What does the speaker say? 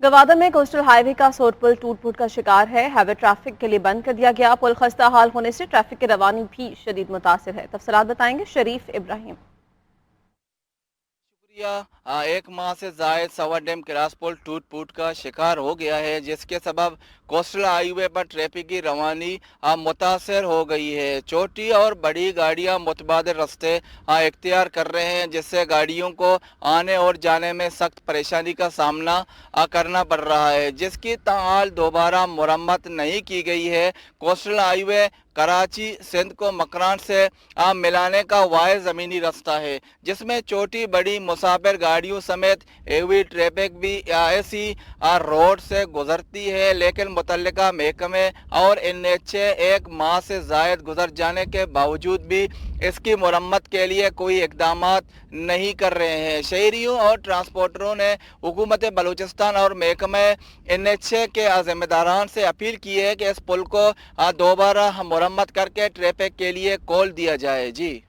गवादा में coastal highway का सोट पुल टूट फूट का शिकार है। हाईवे ट्रैफिक के लिए बंद कर दिया गया। पुल खस्ता हाल होने से ट्रैफिक की रवानी भी शदीद मुतासिर है। तफसीलात बताएंगे शरीफ इब्राहिम। शुक्रिया। एक माह से जायद सवा डैम क्रॉस पुल टूट फूट का शिकार हो गया है, जिसके सबब कोस्टल हाईवे पर ट्रैफिक की रवानी मुतासर हो गई है। छोटी और बड़ी गाड़ियां मुतबादिल रास्ते इख्तियार कर रहे हैं, जिससे गाड़ियों को आने और जाने में सख्त परेशानी का सामना करना पड़ रहा है, जिसकी ताहाल दोबारा मुरम्मत नहीं की गई है। कोस्टल हाईवे कराची सिंध को मकरान से मिलाने का वाहिद ज़मीनी रास्ता है, जिसमें छोटी बड़ी मुसाफिर गाड़ियों समेत हेवी ट्रैफिक भी ऐसी रोड से गुजरती है। लेकिन मुतल्लिका महकमे और NH एक माह से जायद गुजर जाने के बावजूद भी इसकी मुरम्मत के लिए कोई इकदामात नहीं कर रहे हैं। शहरियों और ट्रांसपोर्टरों ने हुकूमत बलूचिस्तान और महकमे NH के ज़िम्मेदारान से अपील की है कि इस पुल को दोबारा मुरम्मत करके ट्रैफिक के लिए खोल दिया जाए। जी।